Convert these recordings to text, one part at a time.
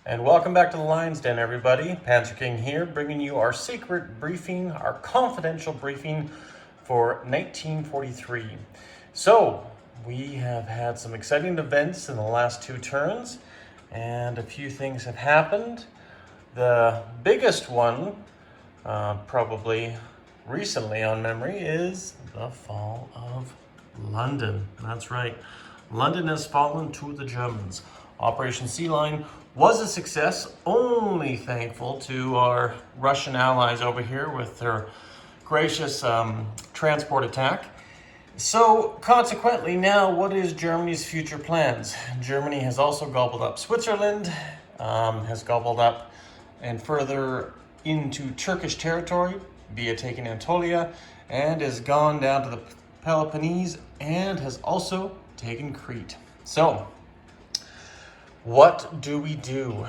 And welcome back to the Lion's Den, everybody. Panzer King here, bringing you our secret briefing, our confidential briefing for 1943. So, we have had some exciting events in the last two turns, and a few things have happened. The biggest one, probably recently on memory, is the fall of London. That's right. London has fallen to the Germans. Operation Sea Lion was a success, only thankful to our Russian allies over here with their gracious transport attack. So consequently now, what is Germany's future plans? Germany has also gobbled up Switzerland, has gobbled up and further into Turkish territory via taking Anatolia, and has gone down to the Peloponnese and has also taken Crete. So, what do we do?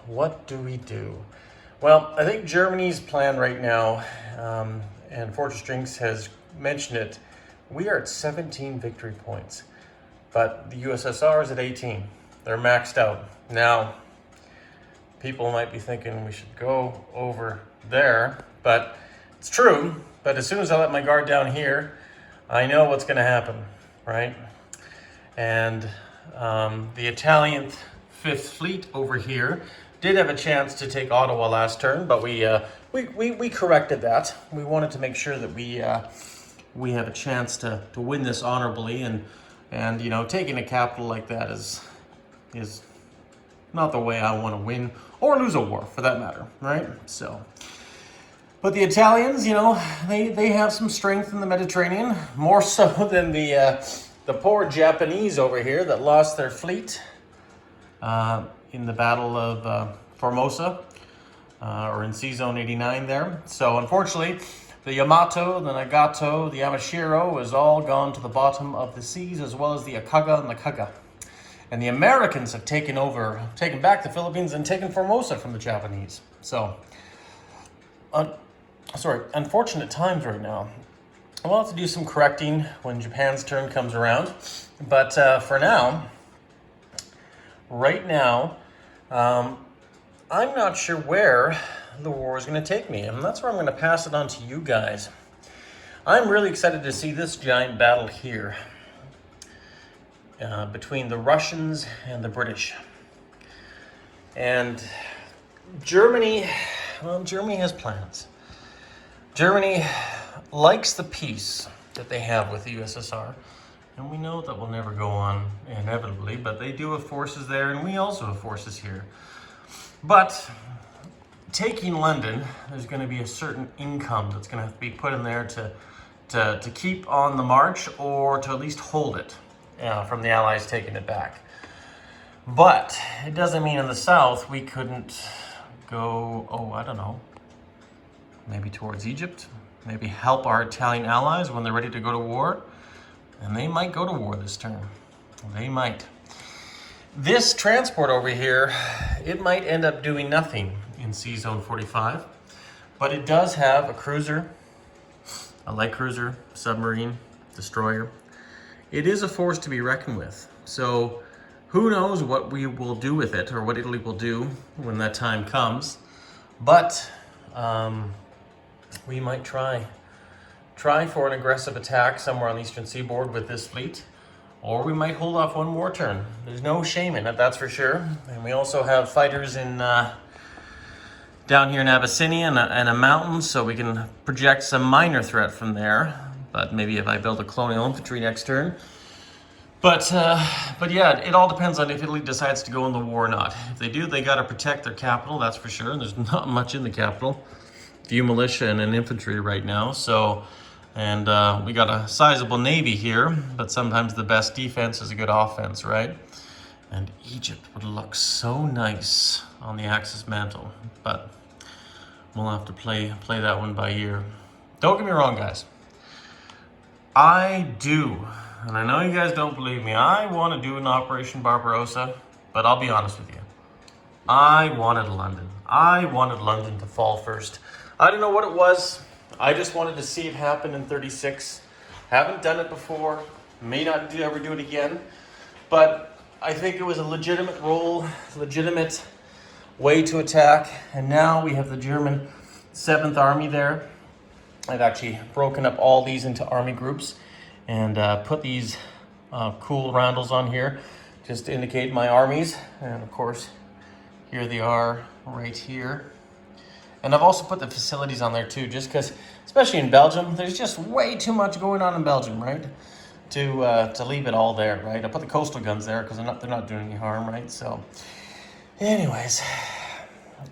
What do we do? Well, I think Germany's plan right now, and Fortress Drinks has mentioned it, we are at 17 victory points, but the USSR is at 18. They're maxed out. Now, people might be thinking we should go over there, but it's true. But as soon as I let my guard down here, I know what's going to happen, right? And the Italian Fifth Fleet over here did have a chance to take Ottawa last turn, but we corrected that. We wanted to make sure that we have a chance to win this honorably, and you know, taking a capital like that is not the way I want to win or lose a war, for that matter, right? So, but the Italians, you know, they have some strength in the Mediterranean, more so than the poor Japanese over here that lost their fleet in the Battle of Formosa, or in Sea Zone 89 there. So unfortunately, the Yamato, the Nagato, the Yamashiro has all gone to the bottom of the seas, as well as the Akaga and the Kaga. And the Americans have taken back the Philippines and taken Formosa from the Japanese. So, unfortunate times right now. We'll have to do some correcting when Japan's turn comes around. But for now, right now, I'm not sure where the war is going to take me. And that's where I'm going to pass it on to you guys. I'm really excited to see this giant battle here between the Russians and the British. And Germany has plans. Germany likes the peace that they have with the USSR, and we know that will never go on inevitably, but they do have forces there, and we also have forces here. But taking London, there's going to be a certain income that's going to have to be put in there to keep on the march, or to at least hold it from the Allies taking it back. But it doesn't mean in the south we couldn't go, I don't know, maybe towards Egypt, maybe help our Italian allies when they're ready to go to war. And they might go to war this turn. They might. This transport over here, it might end up doing nothing in Sea Zone 45. But it does have a cruiser, a light cruiser, submarine, destroyer. It is a force to be reckoned with. So who knows what we will do with it, or what Italy will do when that time comes. But we might try for an aggressive attack somewhere on the eastern seaboard with this fleet, or we might hold off one more turn. There's no shame in it, that's for sure. And we also have fighters in down here in Abyssinia and a mountain, so we can project some minor threat from there. But maybe if I build a colonial infantry next turn. But yeah, it all depends on if Italy decides to go in the war or not. If they do, they got to protect their capital, that's for sure. And there's not much in the capital. Few militia and an infantry right now. So, and we got a sizable navy here, but sometimes the best defense is a good offense, right? And Egypt would look so nice on the Axis mantle, but we'll have to play that one by ear. Don't get me wrong, guys. I do, and I know you guys don't believe me, I want to do an Operation Barbarossa, but I'll be honest with you. I wanted London. I wanted London to fall first. I don't know what it was. I just wanted to see it happen in 36. Haven't done it before. May not ever do it again. But I think it was a legitimate role, legitimate way to attack. And now we have the German 7th Army there. I've actually broken up all these into army groups and put these cool roundels on here just to indicate my armies. And of course, here they are right here. And I've also put the facilities on there too, just because, especially in Belgium, there's just way too much going on in Belgium, right? To leave it all there, right? I put the coastal guns there because they're not doing any harm, right? So, anyways,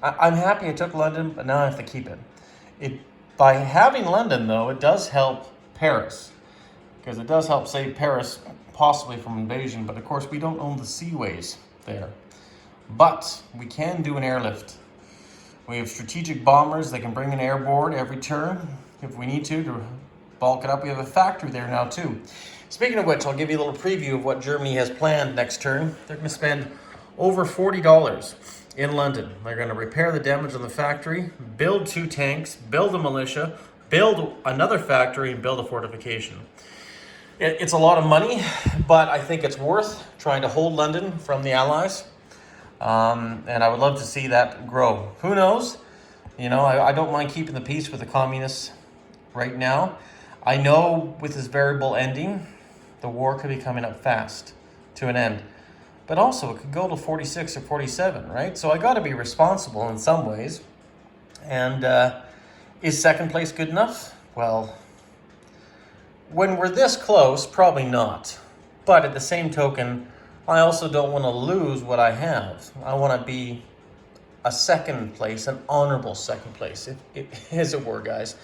I'm happy I took London, but now I have to keep it. By having London, though, it does help Paris, because it does help save Paris possibly from invasion. But of course, we don't own the seaways there. But we can do an airlift. We have strategic bombers that can bring an airborne every turn if we need to bulk it up. We have a factory there now too. Speaking of which, I'll give you a little preview of what Germany has planned next turn. They're going to spend over $40 in London. They're going to repair the damage on the factory, build 2 tanks, build a militia, build another factory, and build a fortification. It's a lot of money, but I think it's worth trying to hold London from the Allies. And I would love to see that grow. Who knows? You know, I don't mind keeping the peace with the communists right now. I know with this variable ending, the war could be coming up fast to an end. But also, it could go to 46 or 47, right? So I got to be responsible in some ways. And is second place good enough? Well, when we're this close, probably not. But at the same token, I also don't want to lose what I have. I want to be a second place, an honorable second place, as it were, guys.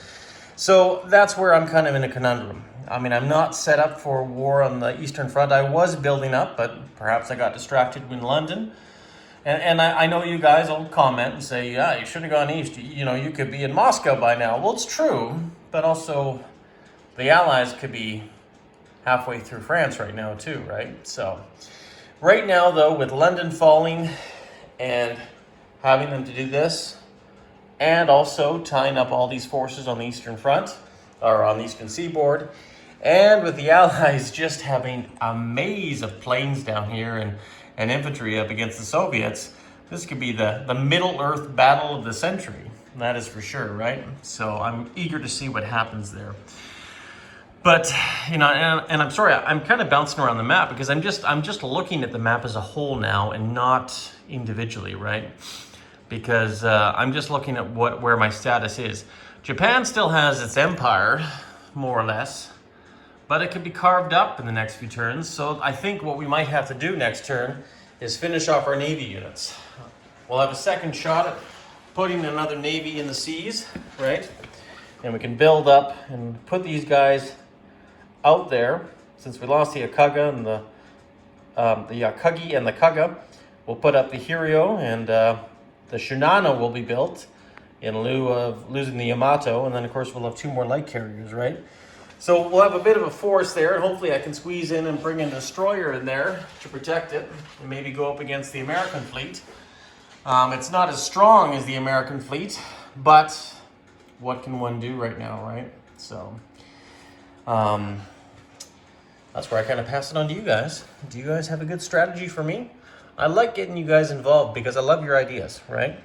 So that's where I'm kind of in a conundrum. I mean, I'm not set up for war on the Eastern Front. I was building up, but perhaps I got distracted in London. And I know you guys will comment and say, yeah, you should have gone east. You know, you could be in Moscow by now. Well, it's true, but also the Allies could be halfway through France right now too, right? So right now, though, with London falling and having them to do this, and also tying up all these forces on the Eastern Front, or on the Eastern Seaboard, and with the Allies just having a maze of planes down here and infantry up against the Soviets, this could be the Middle Earth battle of the century. That is for sure, right? So I'm eager to see what happens there. But, you know, and I'm sorry, I'm kind of bouncing around the map because I'm just looking at the map as a whole now and not individually, right? Because I'm just looking at where my status is. Japan still has its empire, more or less, but it could be carved up in the next few turns. So I think what we might have to do next turn is finish off our Navy units. We'll have a second shot at putting another Navy in the seas, right? And we can build up and put these guys out there. Since we lost the Akaga and the Akagi and the Kaga, we'll put up the Hiryo, and the Shinano will be built in lieu of losing the Yamato, and then of course we'll have 2 more light carriers, right? So we'll have a bit of a force there, and hopefully I can squeeze in and bring a destroyer in there to protect it, and maybe go up against the American fleet. It's not as strong as the American fleet, but what can one do right now, right? So that's where I kind of pass it on to you guys. Do you guys have a good strategy for me? I like getting you guys involved because I love your ideas, right?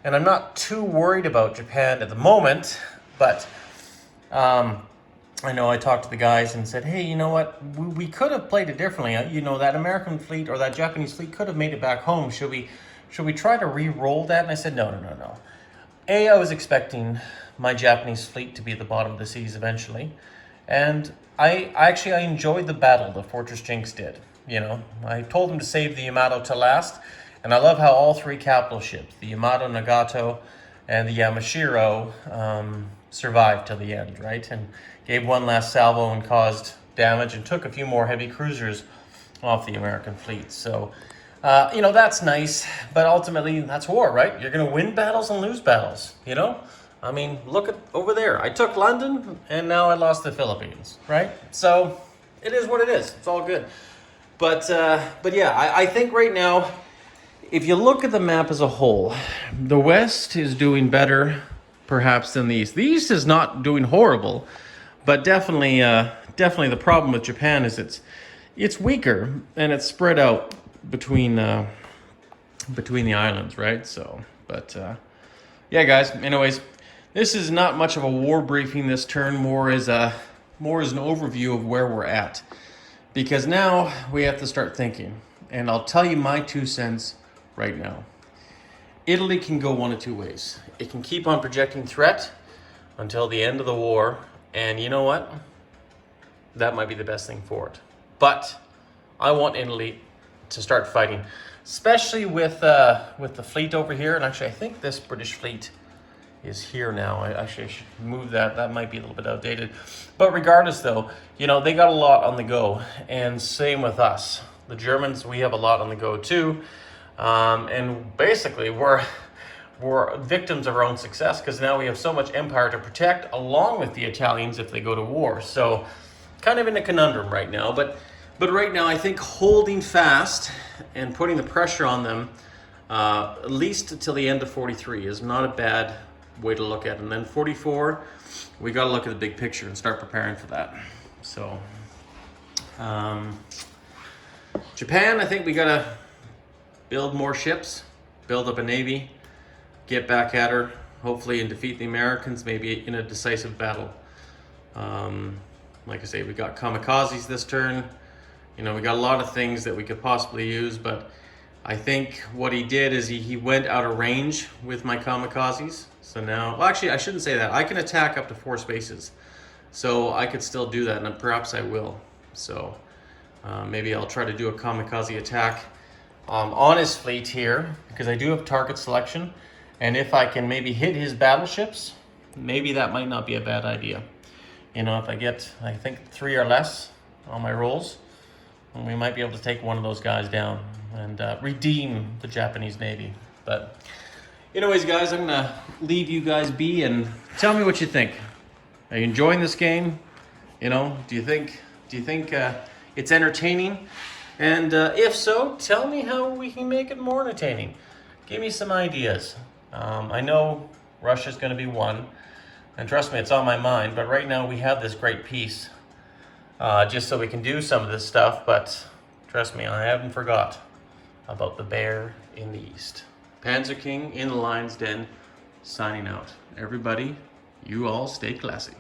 And I'm not too worried about Japan at the moment, but I know I talked to the guys and said, hey, you know what? We could have played it differently. You know, that American fleet or that Japanese fleet could have made it back home. Should we try to re-roll that? And I said, no. I was expecting my Japanese fleet to be at the bottom of the seas eventually. And I enjoyed the battle that Fortress Jinx did. You know, I told them to save the Yamato to last. And I love how all 3 capital ships, the Yamato, Nagato, and the Yamashiro, survived till the end, right? And gave one last salvo and caused damage and took a few more heavy cruisers off the American fleet. So, you know, that's nice, but ultimately that's war, right? You're going to win battles and lose battles, you know? I mean, look at over there. I took London and now I lost the Philippines, right? So it is what it is. It's all good. But yeah, I think right now, if you look at the map as a whole, the West is doing better perhaps than the East. The East is not doing horrible, but definitely the problem with Japan is it's weaker and it's spread out between between the islands, right? So, but yeah, guys. Anyways, this is not much of a war briefing this turn. More as an overview of where we're at, because now we have to start thinking. And I'll tell you my 2 cents right now. Italy can go one of 2 ways. It can keep on projecting threat until the end of the war, and you know what? That might be the best thing for it. But I want Italy to start fighting, especially with the fleet over here. And actually, I think this British fleet is here now. I should move that. That might be a little bit outdated. But regardless, though, you know, they got a lot on the go, and same with us. The Germans, we have a lot on the go too. And basically, we're victims of our own success, because now we have so much empire to protect, along with the Italians if they go to war. So, kind of in a conundrum right now. But right now, I think holding fast and putting the pressure on them, at least until the end of 43, is not a bad way to look at it. And then 44, we got to look at the big picture and start preparing for that. So, Japan, I think we got to build more ships, build up a navy, get back at her, hopefully, and defeat the Americans, maybe in a decisive battle. Like I say, we got kamikazes this turn. You know, we got a lot of things that we could possibly use, but I think what he did is he went out of range with my kamikazes. So now, well, actually, I shouldn't say that. I can attack up to 4 spaces. So I could still do that, and perhaps I will. So maybe I'll try to do a kamikaze attack on his fleet here, because I do have target selection. And if I can maybe hit his battleships, maybe that might not be a bad idea. You know, if I get, I think, 3 or less on my rolls, we might be able to take one of those guys down and redeem the Japanese Navy. But anyways, guys, I'm going to leave you guys be and tell me what you think. Are you enjoying this game? You know, do you think it's entertaining? And if so, tell me how we can make it more entertaining. Give me some ideas. I know Russia's going to be one, and trust me, it's on my mind. But right now we have this great peace, just so we can do some of this stuff. But trust me, I haven't forgot about the bear in the east. Panzer King in the Lion's Den, signing out. Everybody, you all stay classy.